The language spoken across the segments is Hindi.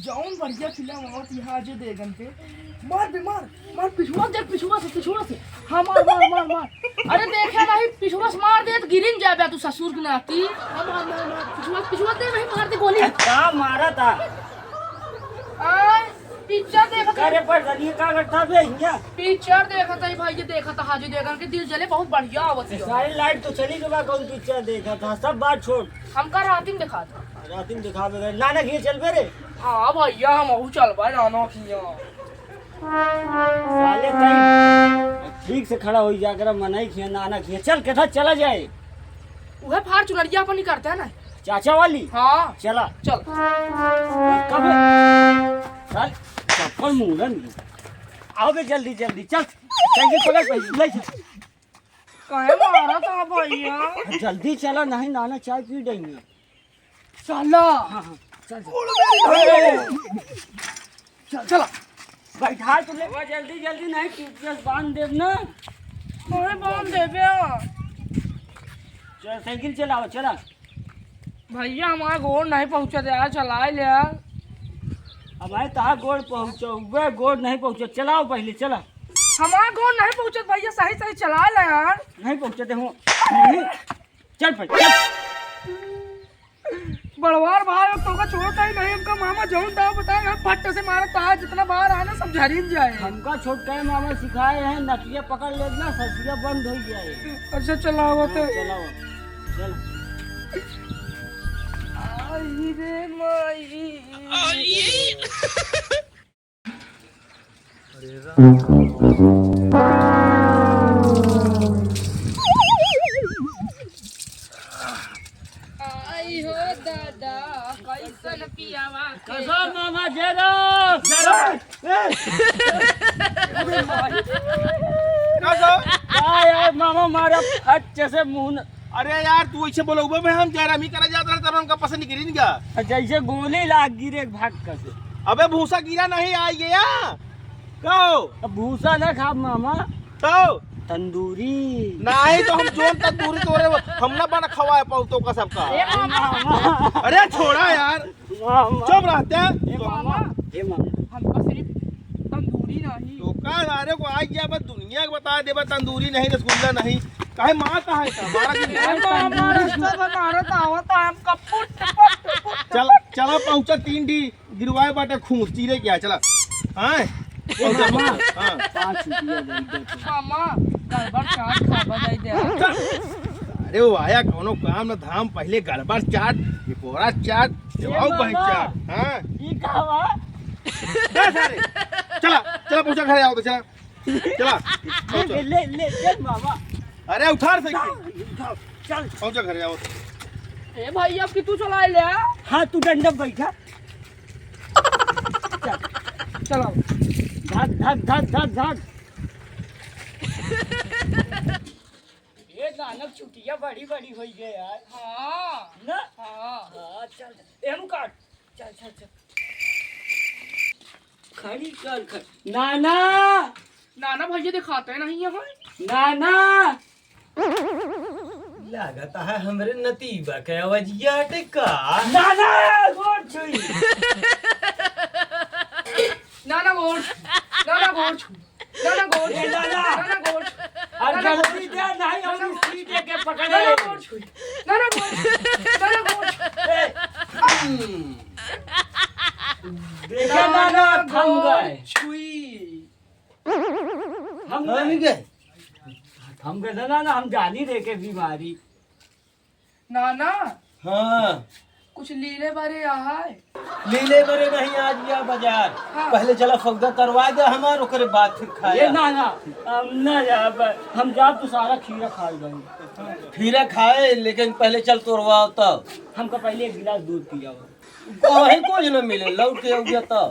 जौन बढ़िया फिल्म आवत यहाँ जे देगन पे मार बे मार मार पिछुआ देख पिछुआ से हाँ मार अरे देखे नहीं पिछुआ से मार दे तो गिरिन जाबे तू ससुर की नाती हाँ मार पिछुआ दे नहीं मार दे गोली का मारा था आय पिक्चर देखा करे पर जलिए का करता बे यहाँ पिक्चर देखा था भाई ये देखा था हाजी देगन के दिल जले बहुत बढ़िया आवत है सारी लाइट तो चली गई कौन पिक्चर देखा था सब बात छोड़ हमका रात में देखा था रात में दिखा बे नाना घी चल बे रे हाँ भैया हम अहू चल भाई नाना खिया साले कहीं ठीक से खड़ा हो जाकर मनाई खिया नाना खिया चल के था चला जाए वह फार्चूनरिया अपन ही करते हैं ना चाचा वाली हाँ चला चल कब चल चप्पल मुंगन आओ बे जल्दी जल्दी चल चंगे पकड़ पैसे ले चल काहे मारा था भैया जल्दी चला नहीं नाना चाय पी देंगे चला हाँ हाँ चल चला बैठा तो ले जल्दी जल्दी नहीं टूटस बांध देव ना काहे बांध देबे चल साइकिल चलाओ चला भैया हमारा गोड़ नहीं पहुंचा दे यार चला ले यार अब आए तहा गोड़ पहुंचो वे गोड़ नहीं पहुंचो चलाओ पहले चला हमारा गोड़ नहीं पहुंचा भैया सही सही चला ले यार नहीं पहुंचते हो नहीं चल पर चल बड़वार भाई अब तो का छोड़ता ही नहीं हमका मामा जौन दाव बताएगा फट से मारा ता जितना बाहर आना सब झरीन जाए हमका छोटका मामा सिखाए हैं नकिया पकड़ लेना ससिया बंद हो जाए अच्छा चलाओ तो चलाओ चल आई रे माई आई हो दादा कैसन पियावा कसम मामा जेरो क्या यार मामा मारा फट से मुंह अरे यार तू ऐसे बोलो मैं हम जा रहा करा जाता रहा तब उनका पसंद गिरी गया जैसे गोली लाग गिरे भाग से अबे भूसा गिरा नहीं आ गया कहो अब भूसा ना खा मामा तो तंदूरी नहीं तो हम जोन तंदूरी तोरे हम ना बना खवाए पौतों का सबका मामा अरे छोड़ा यार मामा चुप रहते हैं ए मामा ए मामा हमका सिर्फ तंदूरी नहीं तो का सारे को आ गया बस दुनिया को बता दे बस तंदूरी नहीं रसगुल्ला नहीं काहे माँ कहा है का मारा कि चल चला पहुंचा 3 डी गिरवाए बाटे खूंस चीरे क्या चला हां मामा हां 5 रुपया दे दे मामा गड़बड़ चाट खाबा दे दे अरे वो आया कोनो काम न धाम पहले गड़बड़ चाट ये पोरा चाट जवाब भाई चाट हां ई कहवा सारे चला चला पहुंचा घर आओ तो चला ले चल मामा अरे उठार से चल पहुंचा घर आओ ए भाई अब कि तू चला ले हाँ तू डंडम बैठा चलो धक धक धक धक धक ये नानक छुट्टियां बड़ी बड़ी हो गई यार हाँ ना हाँ हाँ चल एम काट चल चल चल खड़ी कर नाना नाना भैया दिखाते हैं नहीं यहाँ नाना लागता है हमरे नतीबा के अवजिया टिका नाना गोड़ छुई नाना गोड़ नाना गोड़ नाना गोड़ ए नाना नाना गोड़ और गलती दे नहीं हम सीधे के पकड़े नाना गोड़ नाना गोड़ देखा नाना थम गए छुई हम गए हम गए ना हम जानी दे के बीमारी नाना हाँ कुछ लीले बारे यहाँ है लीले बरे नहीं आज गया बाजार हाँ। पहले चला फगदा करवा दे हमार ओकरे बाद फिर ये खाया नाना हम ना हम जा तो सारा खीरा खा गए खीरा खाए लेकिन पहले चल तोड़वाओ तब हमको पहले एक गिलास दूध पिया कहीं कुछ न मिले लौट के हो गया तब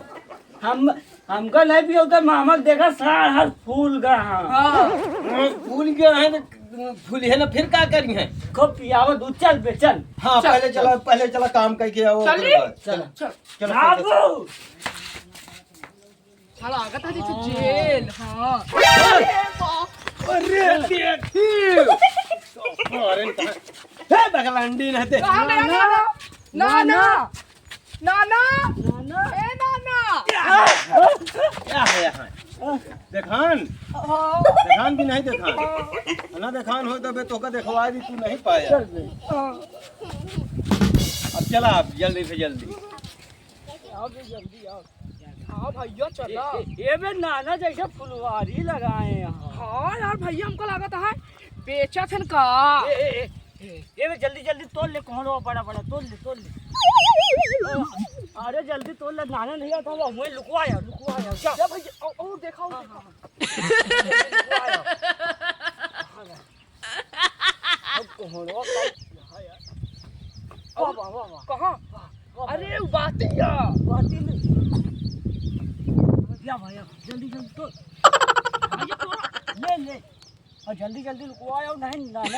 हमका नहीं पिया तो मामा देखा सारा फूल गया हाँ फूल गया है ना फूल है ना फिर क्या करी है खूब पियावा दूध चल बे चल हाँ चल, पहले चला काम करके आओ चलिए। ओकरे बाद। चल चल चलो बाबू चल आगा था जैसे जेल हाँ अरे देखी हे बगलंडी रहते कहाँ गया नाना नाना नाना नाना ए नहीं देखा ना देखान हो तबे तो का देखवा दी तू नहीं पाया चल बे अब चला आप जल्दी से जल्दी आओ बे जल्दी आओ। हाँ भैया चला। ये बे नाना जैसे फुलवारी लगाए यहाँ। हाँ यार भैया हमको लागत है बेचा थे का। ये बे जल्दी जल्दी तोड़ ले कौन हो बड़ा बड़ा तोड़ ले अरे जल्दी तोड़ ले नाना नहीं आता वो मुझे लुकवाया क्या भैया ओ देखा देखा। अब कौन हो कहाँ? अरे वो बातिया भैया जल्दी तोड़ ले और जल्दी लुकवाया नहीं नाना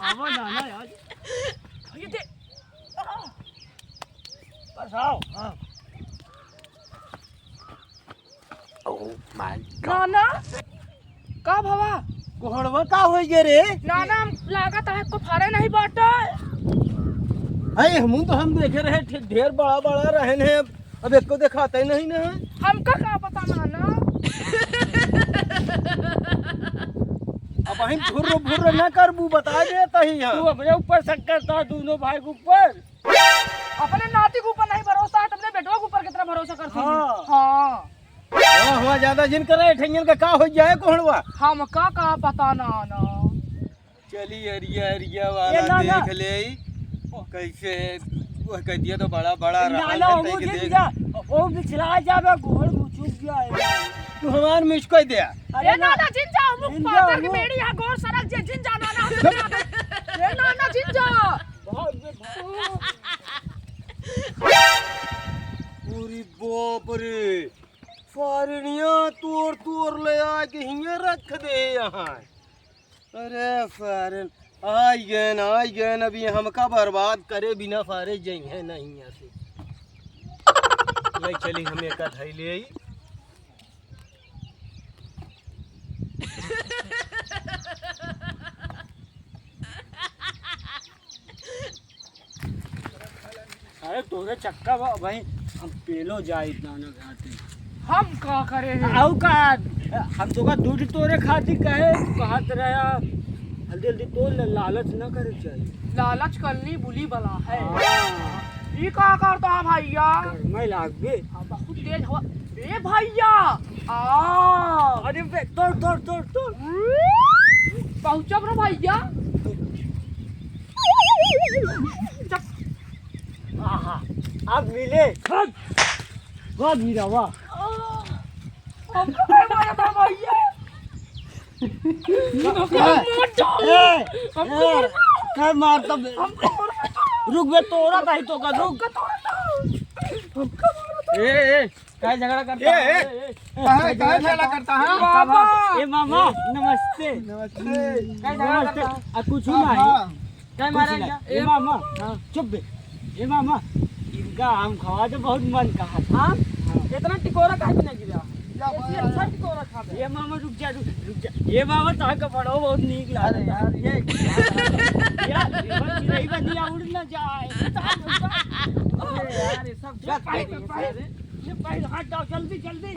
आवा नाना यार ये दे बस आओ नाना का भवा कोहड़वा का होई गे रे नाना हम लागत है को फारे नहीं बाटा। अरे हम देखे रहे ढेर बड़ा बड़ा रहन है अब एक को दिखाते ही नहीं ना हमका का पता नाना। अब हम भुर्र ना करबू बता दे तही तू हां अपने ऊपर शक करता दोनों भाई के ऊपर। अपने नाती के ऊपर नहीं भरोसा है तुमने बेटवा के ऊपर कितना भरोसा करती है। हाँ। हाँ हुआ ज्यादा जिन करे ठेंगन का हो जाए कोहड़वा हमका का पता नाना। चली अरिया ये वाला ना। देख ले कैसे वो कह दिया तो बड़ा बड़ा नाना रहा वो देख जा वो बिछला जावे घोड़ चुप गया है। तू हमार मिस कह दिया ए नाना जिन जा मुख जिन जा, पातर की मुख। बेड़ी है गोर सरक जे जिन जा नाना। ए नाना जिन जा पूरी बाप रे फारनिया तोड़ ले आके हिंगे रख दे यहाँ। अरे फारन आई गए अभी हमका बर्बाद करे बिना फारे जाइए नहीं यहाँ से नहीं चली हमें का धई ले आई। अरे तोरे चक्का भाई हम पेलो जाए नाना घाटे हम का करे हैं? आउ का हम तो का दूध तोरे खाती कहे कहत रहा जल्दी तोड़ ले लालच न करे चाहिए। लालच करनी बुली बला है। हाँ, ये का करता है भैया? मैं लागबे हाँ, बहुत तेज हवा। ए भैया आ अरे बे तोड़ पहुंचब रे भैया। आहा अब मिले वाह मीरा वाह हमको नहीं मारा था भैया। क्या मारता रुक बे तोड़ा था तो का रुक ए काय झगड़ा करता काहे झगड़ा करता है बाबा ए मामा नमस्ते काय झगड़ा करता कुछ नहीं काय मारा ए मामा चुप बे ए मामा इनका आम खावा तो बहुत मन कहा था। इतना टिकोरा काहे नहीं गिरा? ये अच्छा टिकोरा खा बे। ये मामा रुक जा ये मामा ता का पड़ो बहुत नीक लागे यार ये यार चिड़ै बनी उड़ न जाए अरे यार ये सब क्या ये पैर हाथ डाल जल्दी चल ले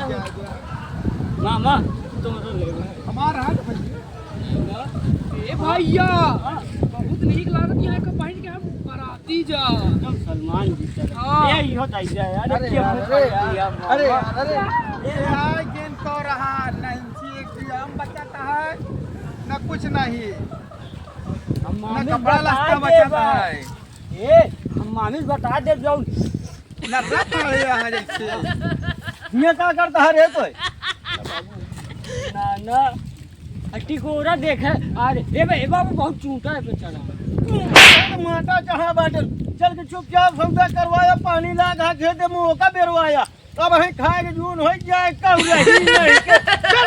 जा मामा तुम तो ले हमारा हाथ ए भैया बहुत नीक लागत यहाँ के पहन के हम बाराती जा। एकदम सलमान जी तरह हाँ। ये होता है यार अरे यार गेंद तो रहा नहीं एग्जाम बचाता है न कुछ नहीं न कपड़ा लत्ता बचाता है ए हम मामिल बता दे जाओ न रख रहे यहाँ जैसे ये क्या करता है रे कोई ना ना टिकोरा देखे अरे ए बाबू बहुत चूटा है बेचारा माता जहाँ बाटे चल के चुपचाप सौदा करवाया पानी लगा खेते मुँह का बेरवाया अब हमें खाए के जून हो जाए कब रही नहीं के चल